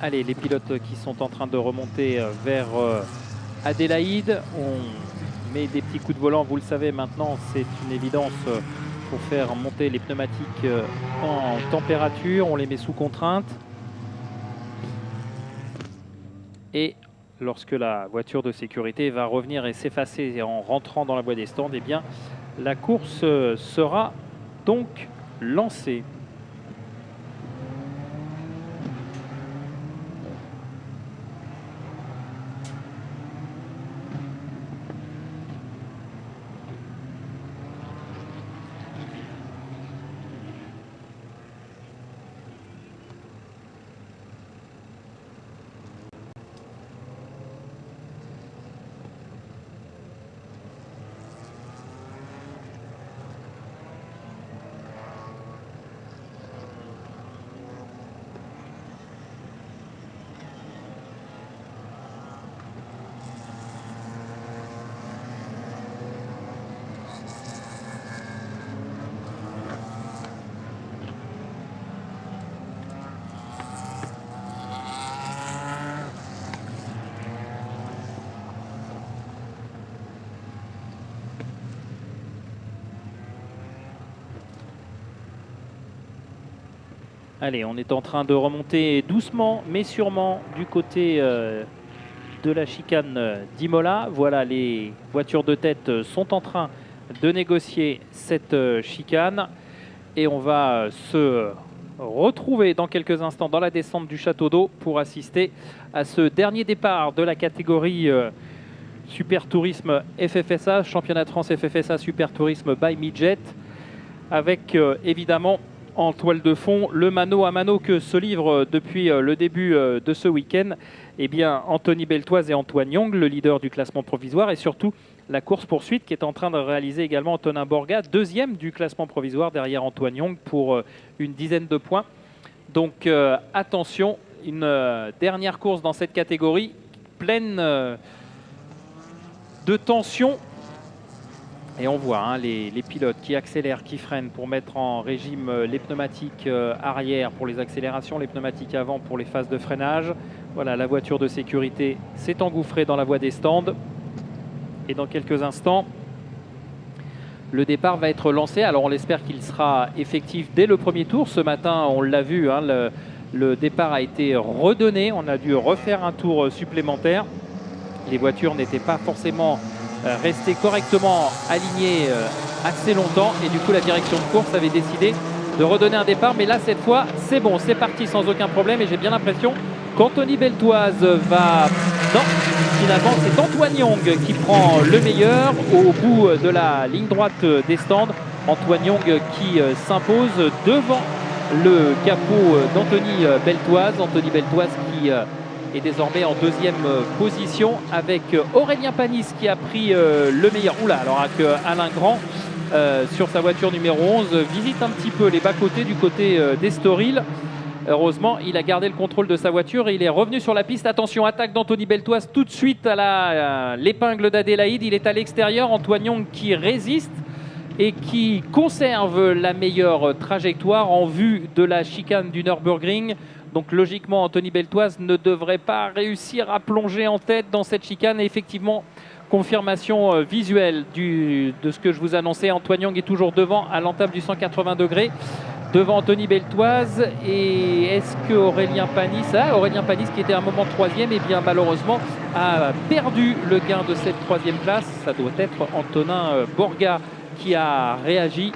Allez, les pilotes qui sont en train de remonter vers Adélaïde. On met des petits coups de volant, vous le savez maintenant, c'est une évidence pour faire monter les pneumatiques en température. On les met sous contrainte. Et lorsque la voiture de sécurité va revenir et s'effacer en rentrant dans la voie des stands, eh bien, la course sera donc lancée. Allez, on est en train de remonter doucement mais sûrement du côté de la chicane d'Imola. Voilà, les voitures de tête sont en train de négocier cette chicane. Et on va se retrouver dans quelques instants dans la descente du château d'eau pour assister à ce dernier départ de la catégorie Super Tourisme FFSA, Championnat de France FFSA Super Tourisme by Midjet, avec évidemment en toile de fond le mano à mano que se livrent depuis le début de ce week-end Anthony Beltoise et Antoine Young, le leader du classement provisoire, et surtout la course-poursuite qui est en train de réaliser également Antonin Borga, deuxième du classement provisoire derrière Antoine Young pour une dizaine de points. Donc attention, une dernière course dans cette catégorie pleine de tension. Et on voit les pilotes qui accélèrent, qui freinent pour mettre en régime les pneumatiques arrière pour les accélérations, les pneumatiques avant pour les phases de freinage. Voilà, la voiture de sécurité s'est engouffrée dans la voie des stands. Et dans quelques instants, le départ va être lancé. Alors on l'espère qu'il sera effectif dès le premier tour. Ce matin, on l'a vu, le départ a été redonné. On a dû refaire un tour supplémentaire. Les voitures n'étaient pas forcément restées correctement alignées assez longtemps. Et du coup, la direction de course avait décidé de redonner un départ. Mais là, cette fois, c'est bon, c'est parti sans aucun problème. Et j'ai bien l'impression qu'Anthony Beltoise va... Non, finalement, c'est Antoine Young qui prend le meilleur au bout de la ligne droite des stands. Antoine Young qui s'impose devant le capot d'Anthony Beltoise. Anthony Beltoise qui est désormais en deuxième position avec Aurélien Panis qui a pris le meilleur. Oula, alors avec Alain Grand sur sa voiture numéro 11 visite un petit peu les bas-côtés du côté d'Estoril. Heureusement, il a gardé le contrôle de sa voiture et il est revenu sur la piste. Attention, attaque d'Anthony Beltoise tout de suite à l'épingle d'Adélaïde. Il est à l'extérieur. Antoine Young qui résiste et qui conserve la meilleure trajectoire en vue de la chicane du Nürburgring. Donc logiquement, Anthony Beltoise ne devrait pas réussir à plonger en tête dans cette chicane. Et effectivement, confirmation visuelle de ce que je vous annonçais. Antoine Young est toujours devant à l'entame du 180 degrés. Devant Anthony Beltoise. Et est-ce que Aurélien Panis, qui était à un moment troisième, malheureusement a perdu le gain de cette troisième place. Ça doit être Antonin Borga qui a réagi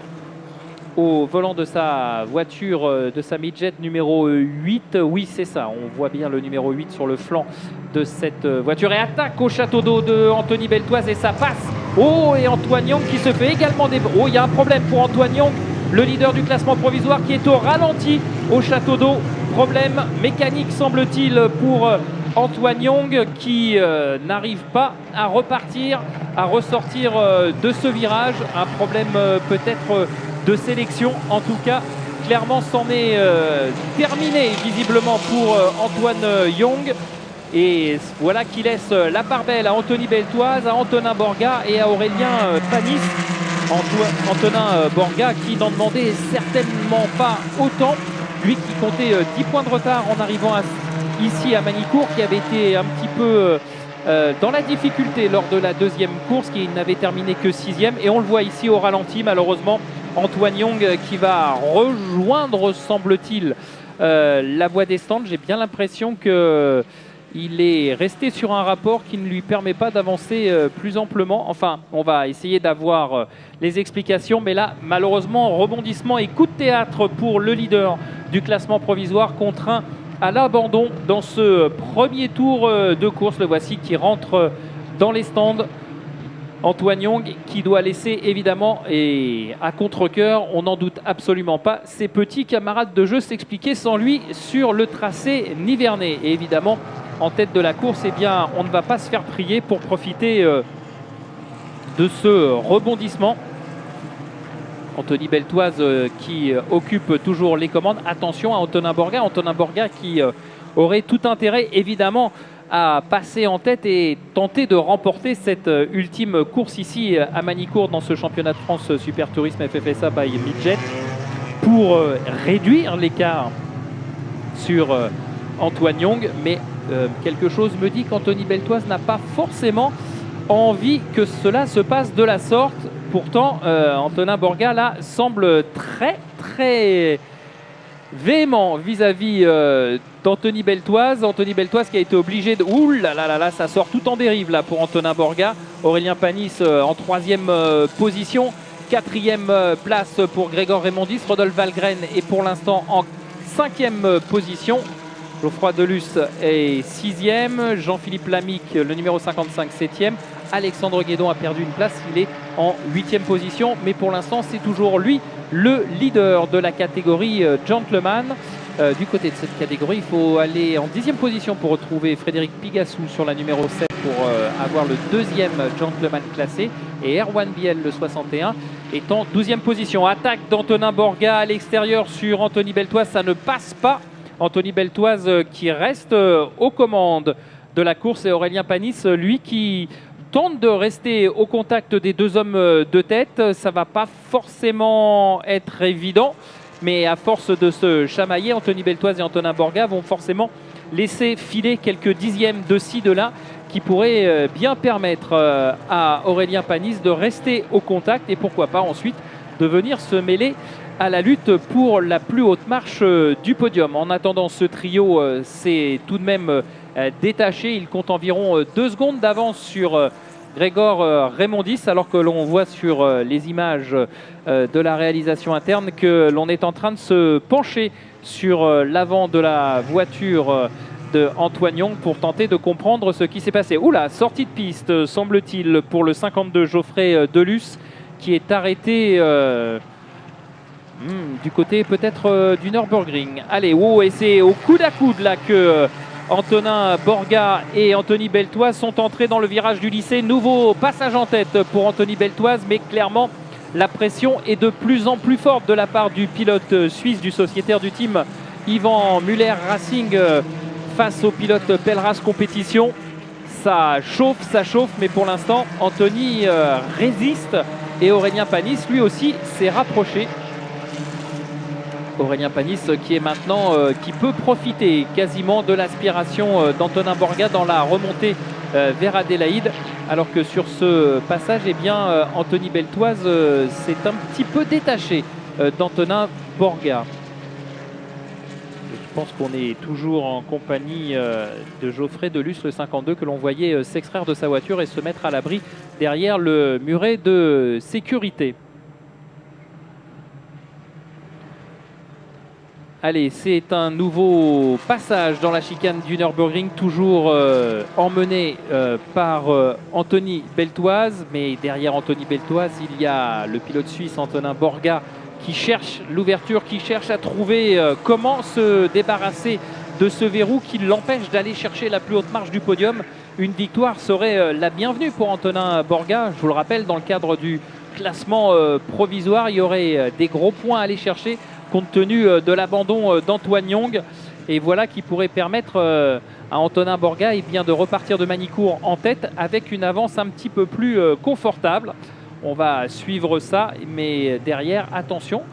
au volant de sa voiture, de sa midget numéro 8. Oui, c'est ça, on voit bien le numéro 8 sur le flanc de cette voiture. Et attaque au château d'eau de Anthony Beltoise et ça passe. Oh, et Antoine Young qui se fait également des... Oh, il y a un problème pour Antoine Young, le leader du classement provisoire qui est au ralenti au château d'eau. Problème mécanique semble-t-il pour Antoine Young qui n'arrive pas à repartir, à ressortir de ce virage. Un problème peut-être de sélection. En tout cas, clairement, c'en est terminé visiblement pour Antoine Young. Et voilà qui laisse la part belle à Anthony Beltoise, à Antonin Borga et à Aurélien Panis. Antonin Borga qui n'en demandait certainement pas autant. Lui qui comptait 10 points de retard en arrivant ici à Manicourt, qui avait été un petit peu dans la difficulté lors de la deuxième course, qui n'avait terminé que 6e. Et on le voit ici au ralenti, malheureusement, Antoine Young qui va rejoindre, semble-t-il, la voie des stands. J'ai bien l'impression que il est resté sur un rapport qui ne lui permet pas d'avancer plus amplement. Enfin, on va essayer d'avoir les explications. Mais là, malheureusement, rebondissement et coup de théâtre pour le leader du classement provisoire, contraint à l'abandon dans ce premier tour de course. Le voici qui rentre dans les stands. Antoine Young qui doit laisser évidemment, et à contre-cœur, on n'en doute absolument pas, ses petits camarades de jeu s'expliquer sans lui sur le tracé nivernais. Et évidemment, en tête de la course, eh bien, on ne va pas se faire prier pour profiter de ce rebondissement. Anthony Beltoise qui occupe toujours les commandes. Attention à Antonin Borga qui aurait tout intérêt évidemment à passer en tête et tenter de remporter cette ultime course ici à Manicourt dans ce championnat de France Super Tourisme FFSA by Midjet pour réduire l'écart sur Antoine Young. Mais quelque chose me dit qu'Anthony Beltoise n'a pas forcément envie que cela se passe de la sorte. Pourtant, Antonin Borga là semble très véhément vis-à-vis d'Anthony Beltoise. Anthony Beltoise qui a été obligé de... Ouh là là là là, ça sort tout en dérive là pour Antonin Borga. Aurélien Panis en 3e position. 4e place pour Grégor Raymondis. Rodolphe Valgren est pour l'instant en 5e position. Geoffroy Delus est 6e. Jean-Philippe Lamic, le numéro 55, 7e. Alexandre Guédon a perdu une place. Il est en 8e position. Mais pour l'instant, c'est toujours lui le leader de la catégorie Gentleman. Du côté de cette catégorie, il faut aller en 10e position pour retrouver Frédéric Pigassou sur la numéro 7 pour avoir le 2e Gentleman classé. Et Erwan Biel, le 61, est en 12e position. Attaque d'Antonin Borga à l'extérieur sur Anthony Beltoise. Ça ne passe pas. Anthony Beltoise qui reste aux commandes de la course et Aurélien Panis, lui, qui tente de rester au contact des deux hommes de tête. Ça ne va pas forcément être évident, mais à force de se chamailler, Anthony Beltoise et Antonin Borga vont forcément laisser filer quelques dixièmes de ci, de là, qui pourraient bien permettre à Aurélien Panis de rester au contact et pourquoi pas ensuite de venir se mêler à la lutte pour la plus haute marche du podium. En attendant, ce trio s'est tout de même détaché. Il compte environ 2 secondes d'avance sur Grégor Raymondis, alors que l'on voit sur les images de la réalisation interne que l'on est en train de se pencher sur l'avant de la voiture de Antoine Young pour tenter de comprendre ce qui s'est passé. Oula, sortie de piste, semble-t-il, pour le 52 Geoffrey Delus, qui est arrêté du côté peut-être du Nürburgring. Allez, oh, et c'est au coude à coude là que Antonin Borga et Anthony Beltoise sont entrés dans le virage du lycée. Nouveau passage en tête pour Anthony Beltoise, mais clairement la pression est de plus en plus forte de la part du pilote suisse, du sociétaire du team Yvan Muller Racing face au pilote Pelleras Compétition. Ça chauffe, mais pour l'instant Anthony résiste et Aurélien Panis lui aussi s'est rapproché. Aurélien Panis qui est maintenant, qui peut profiter quasiment de l'aspiration d'Antonin Borga dans la remontée vers Adélaïde, alors que sur ce passage, eh bien, Anthony Beltoise s'est un petit peu détaché d'Antonin Borga. Je pense qu'on est toujours en compagnie de Geoffrey Delus, le 52, que l'on voyait s'extraire de sa voiture et se mettre à l'abri derrière le muret de sécurité. Allez, c'est un nouveau passage dans la chicane du Nürburgring, toujours emmené par Anthony Beltoise. Mais derrière Anthony Beltoise, il y a le pilote suisse Antonin Borga qui cherche l'ouverture, qui cherche à trouver comment se débarrasser de ce verrou qui l'empêche d'aller chercher la plus haute marche du podium. Une victoire serait la bienvenue pour Antonin Borga. Je vous le rappelle, dans le cadre du classement provisoire, il y aurait des gros points à aller chercher compte tenu de l'abandon d'Antoine Young. Et voilà qui pourrait permettre à Antonin Borga bien, de repartir de Manicourt en tête avec une avance un petit peu plus confortable. On va suivre ça, mais derrière, attention,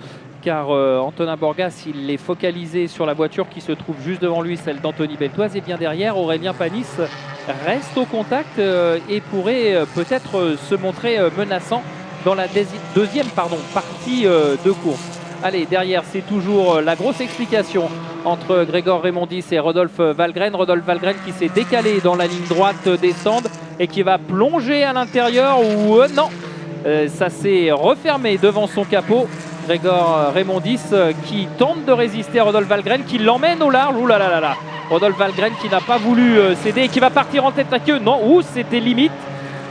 car Antonin Borgas, il est focalisé sur la voiture qui se trouve juste devant lui, celle d'Anthony Beltoise, et bien derrière, Aurélien Panis reste au contact et pourrait peut-être se montrer menaçant dans la deuxième partie de course. Allez, derrière, c'est toujours la grosse explication entre Grégor Raymondis et Rodolphe Valgren. Rodolphe Valgren qui s'est décalé dans la ligne droite des stands et qui va plonger à l'intérieur. Ou non, ça s'est refermé devant son capot. Grégor Raymondis qui tente de résister à Rodolphe Valgren, qui l'emmène au large. Ouh là là là là. Rodolphe Valgren qui n'a pas voulu céder et qui va partir en tête à queue. Non, c'était limite.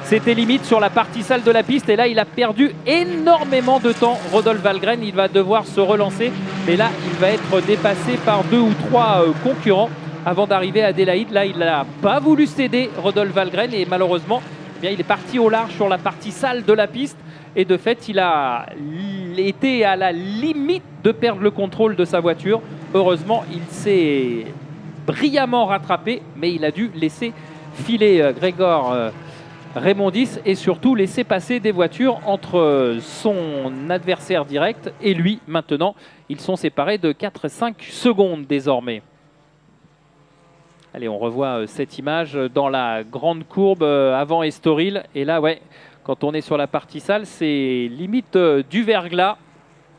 C'était limite sur la partie sale de la piste. Et là, il a perdu énormément de temps. Rodolphe Valgren, il va devoir se relancer. Mais là, il va être dépassé par 2 ou 3 concurrents avant d'arriver à Adélaïde. Là, il n'a pas voulu céder, Rodolphe Valgren. Et malheureusement, eh bien, il est parti au large sur la partie sale de la piste. Et de fait, il a été à la limite de perdre le contrôle de sa voiture. Heureusement, il s'est brillamment rattrapé. Mais il a dû laisser filer Grégor Raymondis et surtout laisser passer des voitures entre son adversaire direct et lui. Maintenant, ils sont séparés de 4-5 secondes désormais. Allez, on revoit cette image dans la grande courbe avant Estoril. Et là, ouais, quand on est sur la partie sale, c'est limite du verglas,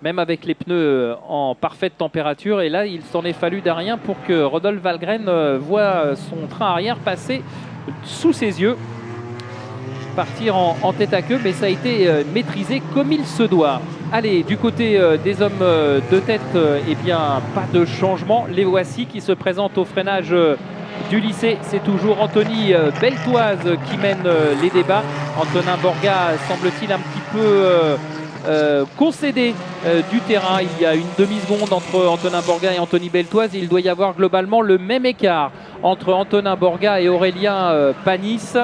même avec les pneus en parfaite température. Et là, il s'en est fallu d'un rien pour que Rodolphe Valgren voit son train arrière passer sous ses yeux, partir en tête à queue, mais ça a été maîtrisé comme il se doit. Allez, du côté des hommes de tête, eh bien, pas de changement. Les voici qui se présentent au freinage du lycée. C'est toujours Anthony Beltoise qui mène les débats. Antonin Borgas semble-t-il un petit peu concédé du terrain. Il y a une demi-seconde entre Antonin Borgas et Anthony Beltoise. Il doit y avoir globalement le même écart entre Antonin Borgas et Aurélien Panis.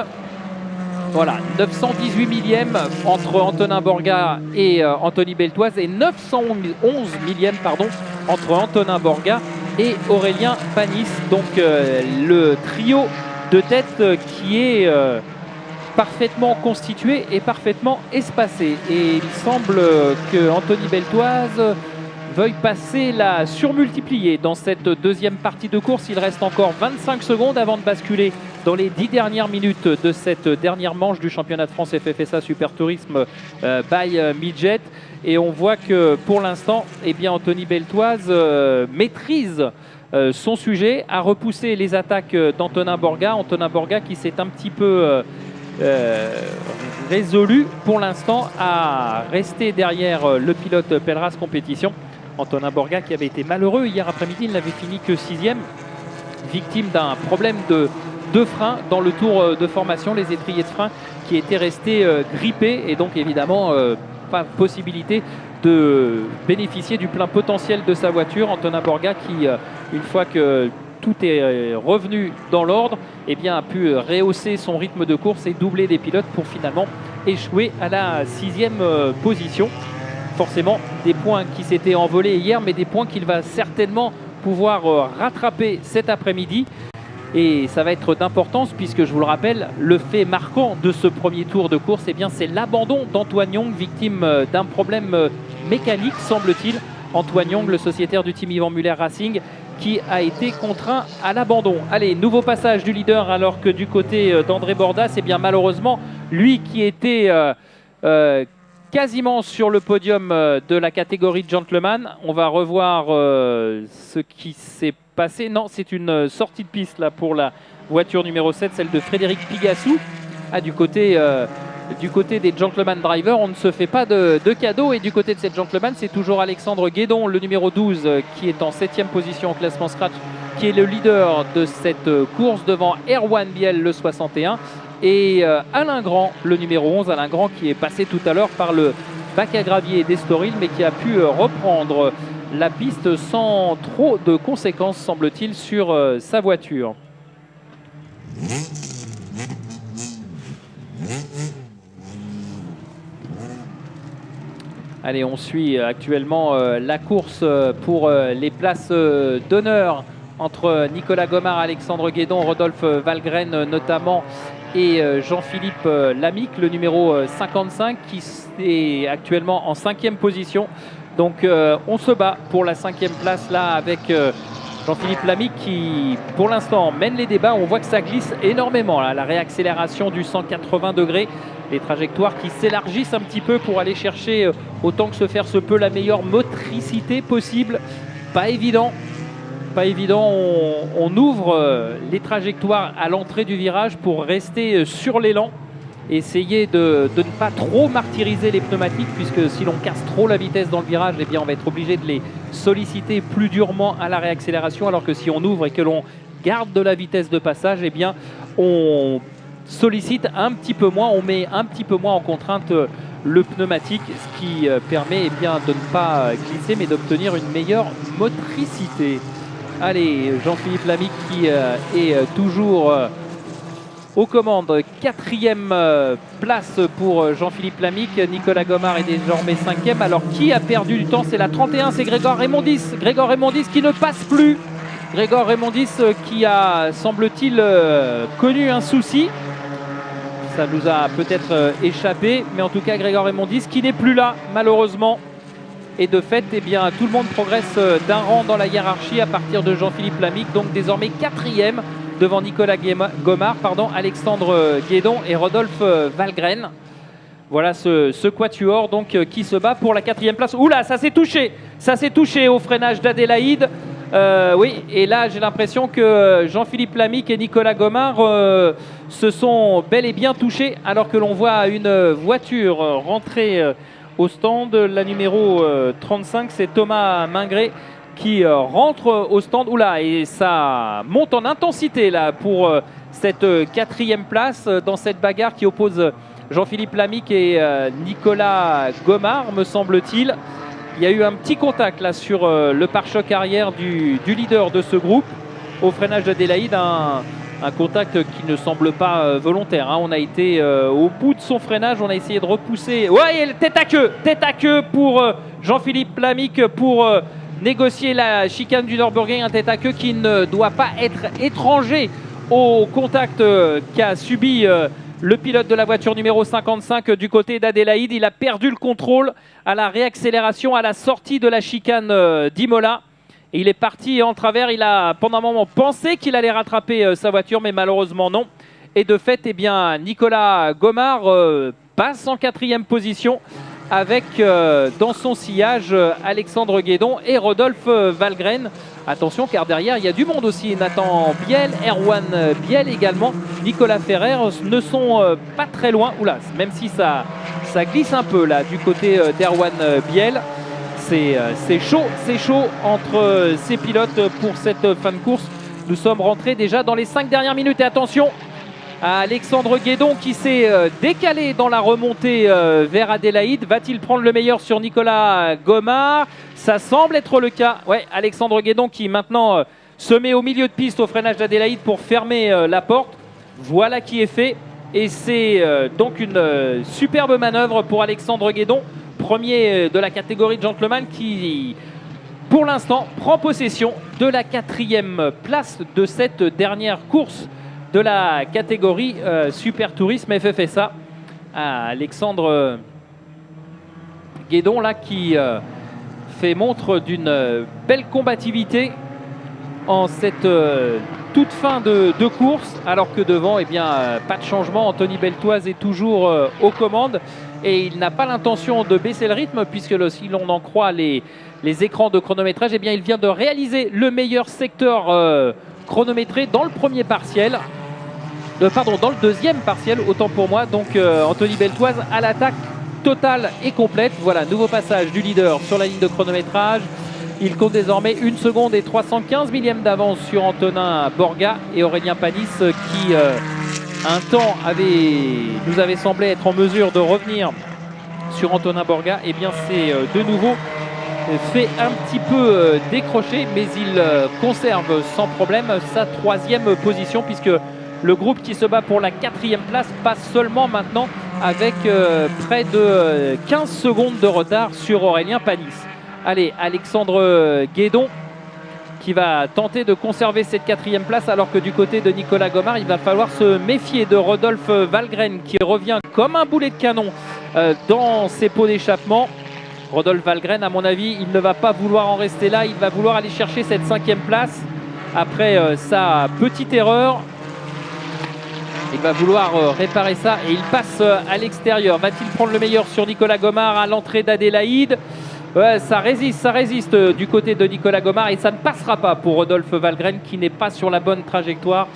Voilà, 918 millièmes entre Antonin Borgas et Anthony Beltoise et 911 millièmes entre Antonin Borgas et Aurélien Panis. Donc le trio de tête qui est parfaitement constitué et parfaitement espacé. Et il semble que Anthony Beltoise veuille passer la surmultiplier dans cette deuxième partie de course. Il reste encore 25 secondes avant de basculer dans les 10 dernières minutes de cette dernière manche du championnat de France FFSA Super Tourisme by Midjet. Et on voit que pour l'instant, eh bien, Anthony Beltoise maîtrise son sujet, a repoussé les attaques d'Antonin Borgas. Antonin Borgas qui s'est un petit peu résolu pour l'instant à rester derrière le pilote Pelleras Compétition. Antonin Borgas qui avait été malheureux hier après-midi, il n'avait fini que 6e, victime d'un problème de frein dans le tour de formation, les étriers de frein qui étaient restés grippés et donc évidemment pas possibilité de bénéficier du plein potentiel de sa voiture. Antonin Borgas qui, une fois que tout est revenu dans l'ordre, eh bien, a pu rehausser son rythme de course et doubler des pilotes pour finalement échouer à la 6e position. Forcément, des points qui s'étaient envolés hier, mais des points qu'il va certainement pouvoir rattraper cet après-midi. Et ça va être d'importance puisque, je vous le rappelle, le fait marquant de ce premier tour de course, eh bien, c'est l'abandon d'Antoine Young, victime d'un problème mécanique, semble-t-il. Antoine Young, le sociétaire du team Yvan Muller Racing, qui a été contraint à l'abandon. Allez, nouveau passage du leader, alors que du côté d'André Bordas, eh bien, malheureusement, lui qui était quasiment sur le podium de la catégorie gentleman. On va revoir ce qui s'est passé. Non, c'est une sortie de piste là pour la voiture numéro 7, celle de Frédéric Pigassou. Ah, du côté des gentleman drivers, on ne se fait pas de cadeaux. Et du côté de cette gentleman, c'est toujours Alexandre Guédon, le numéro 12, qui est en 7e position au classement Scratch, qui est le leader de cette course devant Erwan Biel, le 61. Et Alain Grand, le numéro 11, Alain Grand qui est passé tout à l'heure par le bac à gravier d'Estoril, mais qui a pu reprendre la piste sans trop de conséquences, semble-t-il, sur sa voiture. Allez, on suit actuellement la course pour les places d'honneur entre Nicolas Gomard, Alexandre Guédon, Rodolphe Valgren notamment, et Jean-Philippe Lamic, le numéro 55, qui est actuellement en 5e position. Donc on se bat pour la 5e place là avec Jean-Philippe Lamy qui pour l'instant mène les débats. On voit que ça glisse énormément là, la réaccélération du 180 degrés, les trajectoires qui s'élargissent un petit peu pour aller chercher autant que se faire se peut la meilleure motricité possible. Pas évident. Pas évident, on ouvre les trajectoires à l'entrée du virage pour rester sur l'élan. Essayer de ne pas trop martyriser les pneumatiques, puisque si l'on casse trop la vitesse dans le virage, eh bien on va être obligé de les solliciter plus durement à la réaccélération, alors que si on ouvre et que l'on garde de la vitesse de passage, eh bien on sollicite un petit peu moins, on met un petit peu moins en contrainte le pneumatique, ce qui permet eh bien, de ne pas glisser mais d'obtenir une meilleure motricité. Allez, Jean-Philippe Lamy qui est toujours aux commandes. 4e place pour Jean-Philippe Lamy. Nicolas Gomard est désormais 5e. Alors qui a perdu du temps? C'est la 31, c'est Grégoire Raymondis. Grégoire Raymondis qui ne passe plus. Grégoire Raymondis qui a, semble-t-il, connu un souci. Ça nous a peut-être échappé. Mais en tout cas, Grégoire Raymondis qui n'est plus là, malheureusement. Et de fait, eh bien, tout le monde progresse d'un rang dans la hiérarchie à partir de Jean-Philippe Lamy. Donc désormais 4e devant Nicolas Gomard, Alexandre Guédon et Rodolphe Valgren. Voilà ce quatuor donc, qui se bat pour la 4e place. Oula, ça s'est touché au freinage d'Adélaïde. Oui, et là j'ai l'impression que Jean-Philippe Lamy et Nicolas Gomard se sont bel et bien touchés, alors que l'on voit une voiture rentrer au stand. La numéro 35, c'est Thomas Mingré qui rentre au stand. Oula, et ça monte en intensité là pour cette 4e place dans cette bagarre qui oppose Jean-Philippe Lamy et Nicolas Gomard, me semble-t-il. Il y a eu un petit contact là sur le pare-choc arrière du leader de ce groupe au freinage d'Adélaïde, un contact qui ne semble pas volontaire, hein. On a été au bout de son freinage, on a essayé de repousser. Ouais, tête à queue pour Jean-Philippe Lamy pour négocier la chicane du Nürburgring, un tête à queue qui ne doit pas être étranger au contact qu'a subi le pilote de la voiture numéro 55 du côté d'Adélaïde. Il a perdu le contrôle à la réaccélération à la sortie de la chicane d'Imola. Et il est parti en travers. Il a pendant un moment pensé qu'il allait rattraper sa voiture, mais malheureusement non. Et de fait, eh bien, Nicolas Gomard passe en 4e position avec dans son sillage Alexandre Guédon et Rodolphe Valgren. Attention car derrière il y a du monde aussi. Nathan Biel, Erwan Biel également, Nicolas Ferrer ne sont pas très loin. Oula, même si ça glisse un peu là du côté d'Erwan Biel. C'est chaud entre ces pilotes pour cette fin de course. Nous sommes rentrés déjà dans les 5 dernières minutes. Et attention à Alexandre Guédon qui s'est décalé dans la remontée vers Adélaïde. Va-t-il prendre le meilleur sur Nicolas Gomard? Ça semble être le cas. Ouais, Alexandre Guédon qui maintenant se met au milieu de piste au freinage d'Adélaïde pour fermer la porte. Voilà qui est fait. Et c'est donc une superbe manœuvre pour Alexandre Guédon, premier de la catégorie de gentleman qui, pour l'instant, prend possession de la 4e place de cette dernière course de la catégorie Super Tourisme FFSA. Alexandre Guédon là qui fait montre d'une belle combativité en cette toute fin de course, alors que devant, eh bien, pas de changement. Anthony Beltoise est toujours aux commandes et il n'a pas l'intention de baisser le rythme, puisque si l'on en croit les écrans de chronométrage, eh bien, il vient de réaliser le meilleur secteur chronométré dans le premier partiel. Dans le deuxième partiel, autant pour moi. Donc Anthony Beltoise à l'attaque totale et complète. Voilà, nouveau passage du leader sur la ligne de chronométrage. Il compte désormais 1 seconde et 315 millièmes d'avance sur Antonin Borga et Aurélien Panis qui un temps nous avait semblé être en mesure de revenir sur Antonin Borga. Et bien c'est de nouveau fait un petit peu décrocher, mais il conserve sans problème sa 3e position, puisque le groupe qui se bat pour la 4e place passe seulement maintenant avec près de 15 secondes de retard sur Aurélien Panis. Allez, Alexandre Guédon qui va tenter de conserver cette 4e place, alors que du côté de Nicolas Gomard, il va falloir se méfier de Rodolphe Valgren qui revient comme un boulet de canon dans ses pots d'échappement. Rodolphe Valgren, à mon avis, il ne va pas vouloir en rester là. Il va vouloir aller chercher cette 5e place après sa petite erreur. Il va vouloir réparer ça et il passe à l'extérieur. Va-t-il prendre le meilleur sur Nicolas Gomard à l'entrée d'Adélaïde? Ouais, ça résiste du côté de Nicolas Gomard et ça ne passera pas pour Rodolphe Valgren qui n'est pas sur la bonne trajectoire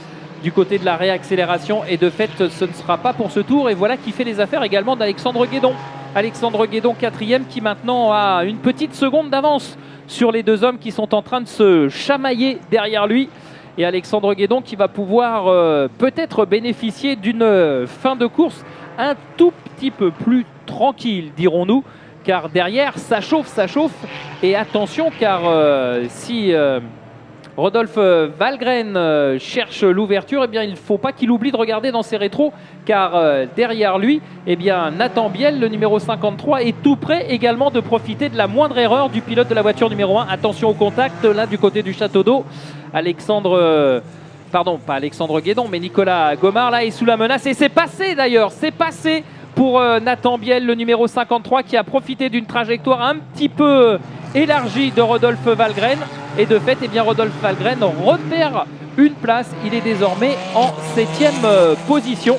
du côté de la réaccélération et de fait ce ne sera pas pour ce tour. Et voilà qui fait les affaires également d'Alexandre Guédon. Alexandre Guédon 4e qui maintenant a une petite seconde d'avance sur les deux hommes qui sont en train de se chamailler derrière lui. Et Alexandre Guédon qui va pouvoir peut-être bénéficier d'une fin de course un tout petit peu plus tranquille, dirons-nous, car derrière ça chauffe. Et attention car si Rodolphe Valgren cherche l'ouverture, eh bien, il ne faut pas qu'il oublie de regarder dans ses rétros, car derrière lui, eh bien, Nathan Biel, le numéro 53, est tout prêt également de profiter de la moindre erreur du pilote de la voiture numéro 1. Attention au contact, là, du côté du château d'eau. Pardon, pas Alexandre Guédon, mais Nicolas Gomard, là, est sous la menace. Et c'est passé d'ailleurs, c'est passé pour Nathan Biel, le numéro 53, qui a profité d'une trajectoire un petit peu élargie de Rodolphe Valgren. Et de fait, eh bien, Rodolphe Valgren repère une place. Il est désormais en 7e position.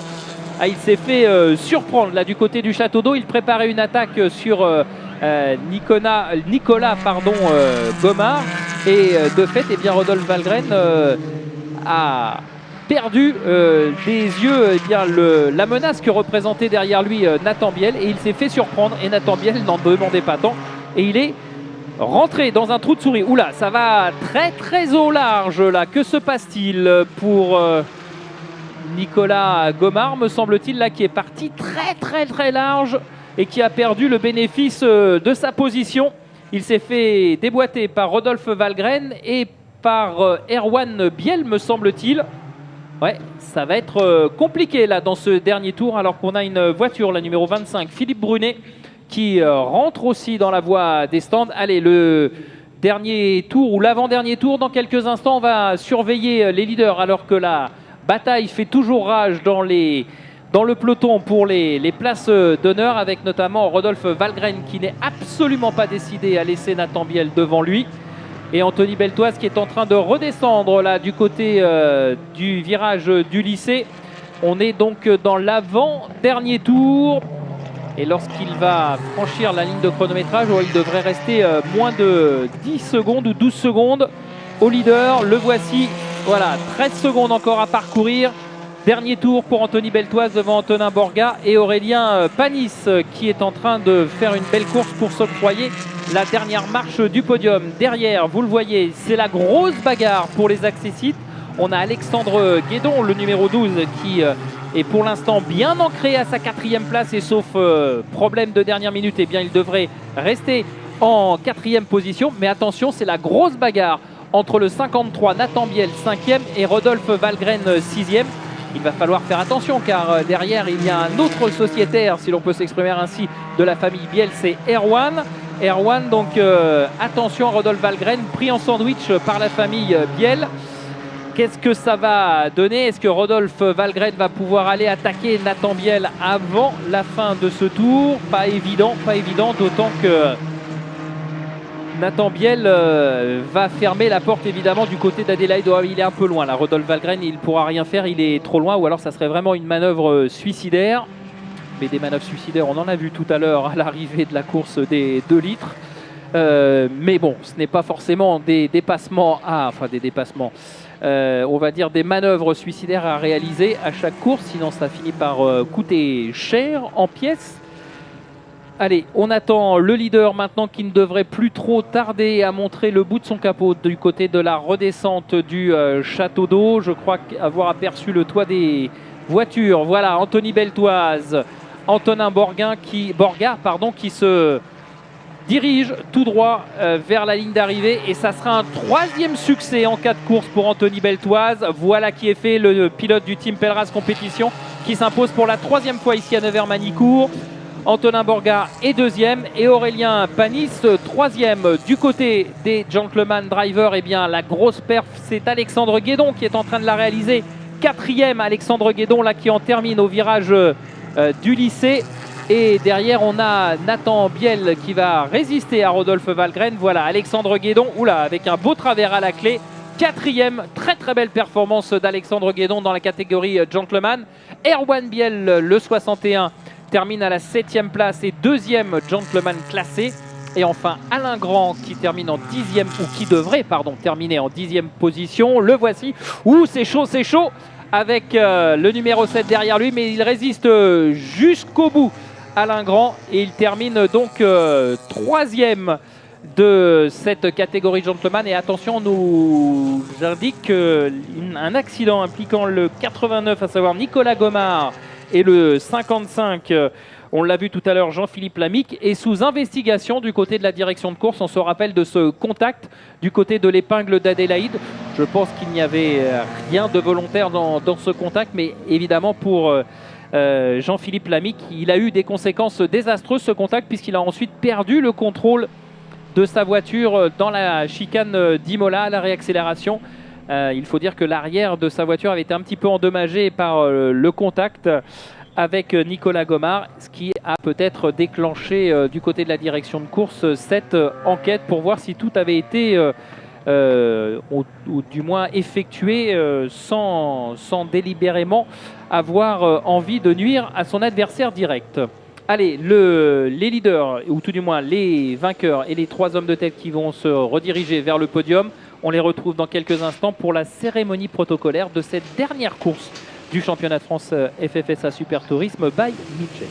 Ah, il s'est fait surprendre là du côté du château d'eau. Il préparait une attaque sur Nicolas Gomard. Et de fait, eh bien, Rodolphe Valgren a perdu des yeux eh bien, la menace que représentait derrière lui Nathan Biel. Et il s'est fait surprendre. Et Nathan Biel n'en demandait pas tant. Et il est rentré dans un trou de souris. Oula, ça va très au large là. Que se passe-t-il pour Nicolas Gomard, me semble-t-il, là, qui est parti très large et qui a perdu le bénéfice de sa position. Il s'est fait déboîter par Rodolphe Valgren et par Erwan Biel, me semble-t-il. Ouais, ça va être compliqué là dans ce dernier tour, alors qu'on a une voiture, la numéro 25, Philippe Brunet, qui rentre aussi dans la voie des stands. Allez, le dernier tour ou l'avant-dernier tour, dans quelques instants, on va surveiller les leaders alors que la bataille fait toujours rage dans le peloton pour les places d'honneur, avec notamment Rodolphe Valgren qui n'est absolument pas décidé à laisser Nathan Biel devant lui. Et Anthony Beltoise qui est en train de redescendre là du côté du virage du lycée. On est donc dans l'avant-dernier tour. Et lorsqu'il va franchir la ligne de chronométrage, il devrait rester moins de 10 secondes ou 12 secondes au leader. Le voici, voilà, 13 secondes encore à parcourir. Dernier tour pour Anthony Beltoise devant Antonin Borga et Aurélien Panis qui est en train de faire une belle course pour s'octroyer la dernière marche du podium. Derrière, vous le voyez, c'est la grosse bagarre pour les accessites. On a Alexandre Guédon, le numéro 12, qui est pour l'instant bien ancré à sa 4e place et sauf problème de dernière minute, eh bien, il devrait rester en 4e position. Mais attention, c'est la grosse bagarre entre le 53 Nathan Biel 5e et Rodolphe Valgren 6e. Il va falloir faire attention car derrière il y a un autre sociétaire, si l'on peut s'exprimer ainsi, de la famille Biel, c'est Erwan. Erwan, donc attention, Rodolphe Valgren pris en sandwich par la famille Biel. Qu'est-ce que ça va donner? Est-ce que Rodolphe Valgren va pouvoir aller attaquer Nathan Biel avant la fin de ce tour? Pas évident, d'autant que Nathan Biel va fermer la porte évidemment du côté d'Adélaïde. Oh, il est un peu loin là, Rodolphe Valgren, il ne pourra rien faire, il est trop loin, ou alors ça serait vraiment une manœuvre suicidaire. Mais des manœuvres suicidaires, on en a vu tout à l'heure à l'arrivée de la course des 2 litres. Mais bon, ce n'est pas forcément des dépassements on va dire des manœuvres suicidaires à réaliser à chaque course, sinon ça finit par coûter cher en pièces. Allez, on attend le leader maintenant qui ne devrait plus trop tarder à montrer le bout de son capot du côté de la redescente du château d'eau. Je crois avoir aperçu le toit des voitures. Voilà, Anthony Beltoise, Antonin Borga qui se dirige tout droit vers la ligne d'arrivée et ça sera un 3e succès en cas de course pour Anthony Beltoise. Voilà qui est fait, le pilote du team Pelleras Compétition qui s'impose pour la 3e fois ici à Nevers-Manicourt. Antonin Borga est 2e et Aurélien Panis 3e. Du côté des Gentleman Drivers, eh bien, la grosse perf, c'est Alexandre Guédon qui est en train de la réaliser. 4e, Alexandre Guédon là, qui en termine au virage du lycée. Et derrière, on a Nathan Biel qui va résister à Rodolphe Valgren. Voilà, Alexandre Guédon, oula, avec un beau travers à la clé. 4e, très très belle performance d'Alexandre Guédon dans la catégorie gentleman. Erwan Biel, le 61, termine à la 7e place et 2e gentleman classé. Et enfin, Alain Grand qui termine en 10e, ou qui devrait, pardon, terminer en 10e position. Le voici. Ouh, c'est chaud, avec le numéro 7 derrière lui, mais il résiste jusqu'au bout, Alain Grand, et il termine donc 3e de cette catégorie gentleman. Et attention, on nous indique un accident impliquant le 89, à savoir Nicolas Gomard, et le 55, on l'a vu tout à l'heure, Jean-Philippe Lamique, est sous investigation du côté de la direction de course. On se rappelle de ce contact du côté de l'épingle d'Adélaïde. Je pense qu'il n'y avait rien de volontaire dans ce contact, mais évidemment pour Jean-Philippe Lamique, il a eu des conséquences désastreuses, ce contact, puisqu'il a ensuite perdu le contrôle de sa voiture dans la chicane d'Imola à la réaccélération. Il faut dire que l'arrière de sa voiture avait été un petit peu endommagé par le contact avec Nicolas Gomard, ce qui a peut-être déclenché du côté de la direction de course cette enquête pour voir si tout avait été ou du moins effectué sans délibérément avoir envie de nuire à son adversaire direct. Allez, les leaders, ou tout du moins les vainqueurs et les 3 hommes de tête qui vont se rediriger vers le podium, on les retrouve dans quelques instants pour la cérémonie protocolaire de cette dernière course du championnat de France FFSA Super Tourisme by Midget.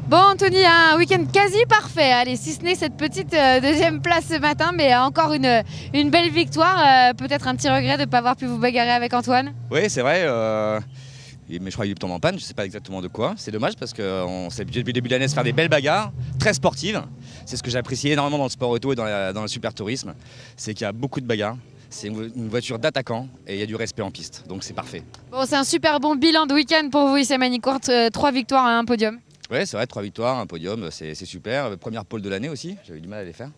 Bon Anthony, un week-end quasi parfait, allez, si ce n'est cette petite deuxième place ce matin, mais encore une belle victoire, peut-être un petit regret de ne pas avoir pu vous bagarrer avec Antoine. Oui, c'est vrai, mais je crois qu'il est tombé en panne, je ne sais pas exactement de quoi. C'est dommage parce qu'on s'est habitué depuis le début de l'année à se faire des belles bagarres, très sportives. C'est ce que j'ai apprécié énormément dans le sport auto et dans le super tourisme, c'est qu'il y a beaucoup de bagarres. C'est une voiture d'attaquant et il y a du respect en piste, donc c'est parfait. Bon, c'est un super bon bilan de week-end pour vous ici à Manicourt, 3 victoires et un podium. Oui, c'est vrai, 3 victoires, un podium, c'est super. Première pole de l'année aussi, j'avais du mal à les faire.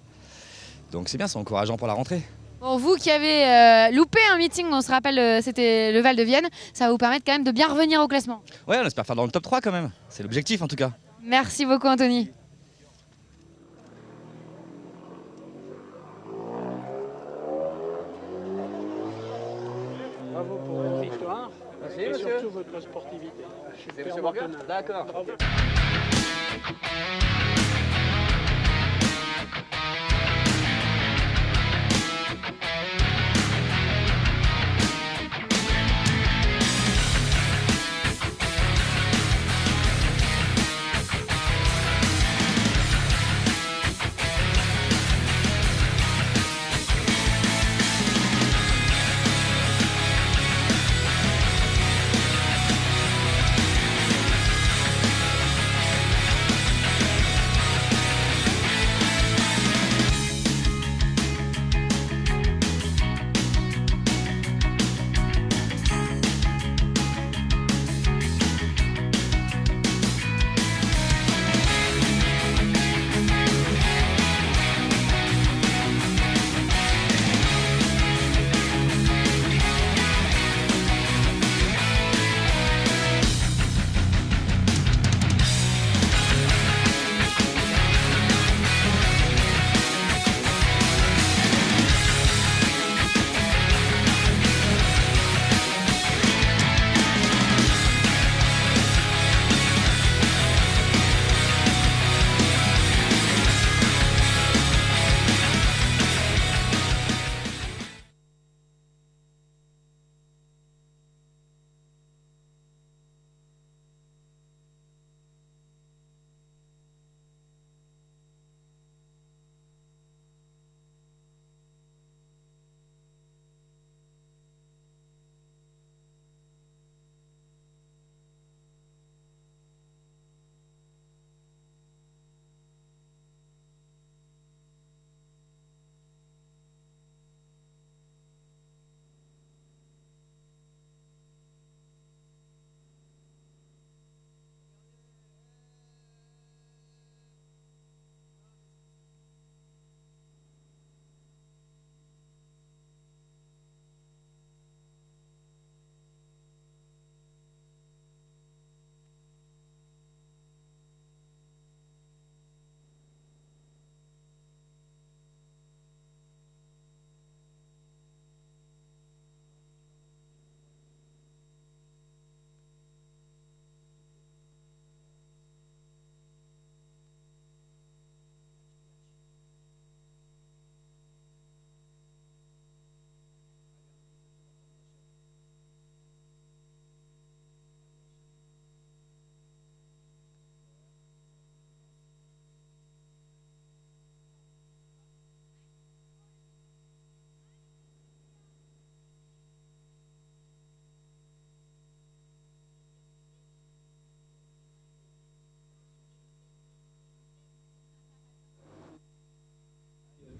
Donc c'est bien, c'est encourageant pour la rentrée. Bon, vous qui avez loupé un meeting, on se rappelle, c'était le Val de Vienne, ça va vous permettre quand même de bien revenir au classement. Ouais, on espère faire dans le top 3 quand même, c'est l'objectif en tout cas. Merci beaucoup Anthony. Bravo pour votre victoire. Merci, et monsieur. surtout votre sportivité. C'est monsieur Morgan ? D'accord. Bravo.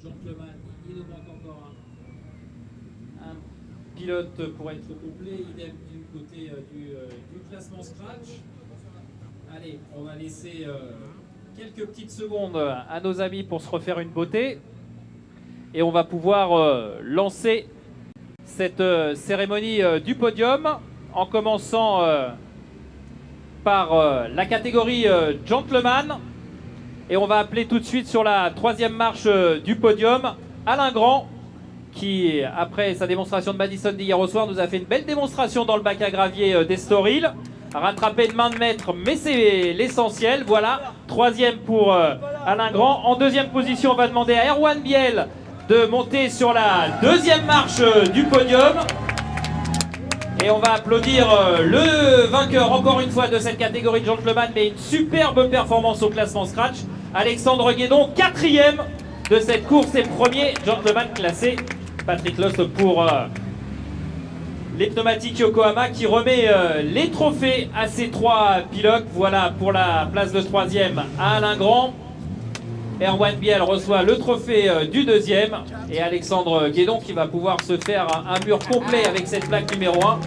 Gentleman, il nous manque encore un pilote pour être complet, idem du côté du classement scratch. Allez, on va laisser quelques petites secondes à nos amis pour se refaire une beauté. Et on va pouvoir lancer cette cérémonie du podium en commençant par la catégorie Gentleman. Et on va appeler tout de suite sur la troisième marche du podium Alain Grand, qui, après sa démonstration de Madison d'hier au soir, nous a fait une belle démonstration dans le bac à gravier d'Estoril. Rattrapé de main de maître, mais c'est l'essentiel. Voilà, troisième pour Alain Grand. En deuxième position, on va demander à Erwan Biel de monter sur la deuxième marche du podium. Et on va applaudir le vainqueur, encore une fois, de cette catégorie de Gentleman, mais une superbe performance au classement scratch. Alexandre Guédon, quatrième de cette course et premier Gentleman classé. Patrick Lost pour les pneumatiques Yokohama qui remet les trophées à ces trois pilotes. Voilà pour la place de troisième à Alain Grand. Erwan Biel reçoit le trophée du deuxième. Et Alexandre Guédon, qui va pouvoir se faire un mur complet avec cette plaque numéro 1,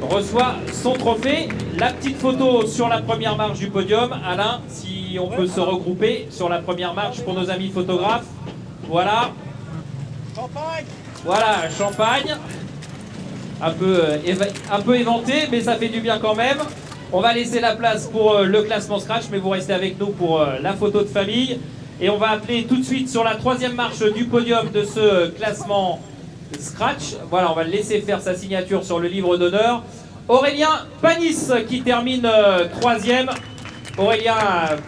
reçoit son trophée. La petite photo sur la première marche du podium. Alain, si on peut se regrouper sur la première marche pour nos amis photographes. Voilà. Champagne. Voilà, champagne. Un peu éventé, mais ça fait du bien quand même. On va laisser la place pour le classement scratch, mais vous restez avec nous pour la photo de famille. Et on va appeler tout de suite sur la troisième marche du podium de ce classement scratch. Voilà, on va le laisser faire sa signature sur le livre d'honneur. Aurélien Panis qui termine troisième. Aurélien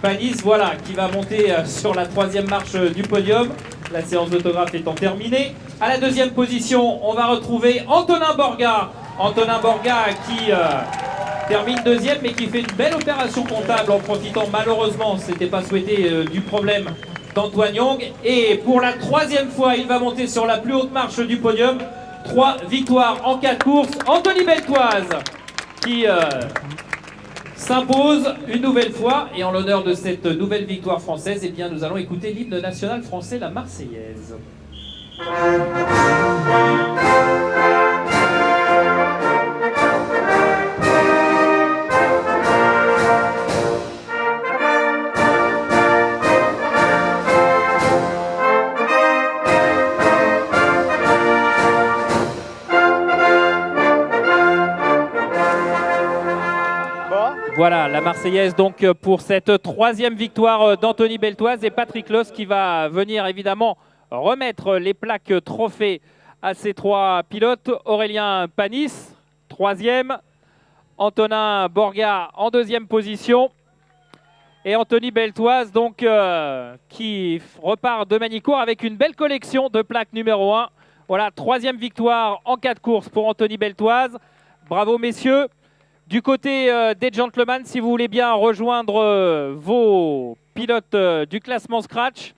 Panis, voilà, qui va monter sur la troisième marche du podium. La séance d'autographe étant terminée. À la deuxième position, on va retrouver Antonin Borga. Antonin Borga qui termine deuxième, mais qui fait une belle opération comptable en profitant, malheureusement, c'était pas souhaité, du problème d'Antoine Young. Et pour la troisième fois, il va monter sur la plus haute marche du podium. 3 victoires en 4 courses. Anthony Beltoise qui s'impose une nouvelle fois. Et en l'honneur de cette nouvelle victoire française, eh bien, nous allons écouter l'hymne national français, la Marseillaise. Voilà, la Marseillaise donc pour cette troisième victoire d'Anthony Beltoise et Patrick Loss qui va venir évidemment remettre les plaques trophées à ces trois pilotes. Aurélien Panis, troisième. Antonin Borga en deuxième position. Et Anthony Beltoise donc qui repart de Manicourt avec une belle collection de plaques numéro 1. Voilà, troisième victoire en 4 courses pour Anthony Beltoise. Bravo messieurs. Du côté des Gentlemen, si vous voulez bien rejoindre vos pilotes du classement scratch,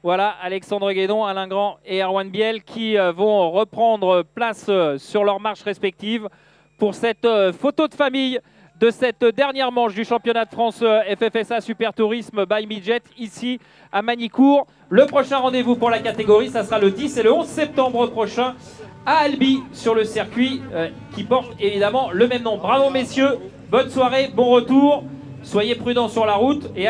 voilà, Alexandre Guédon, Alain Grand et Erwan Biel qui vont reprendre place sur leurs marches respectives pour cette photo de famille de cette dernière manche du championnat de France FFSA Super Tourisme by Midjet ici à Manicourt. Le prochain rendez-vous pour la catégorie, ça sera le 10 et le 11 septembre prochain à Albi sur le circuit qui porte évidemment le même nom. Bravo messieurs, bonne soirée, bon retour, soyez prudents sur la route et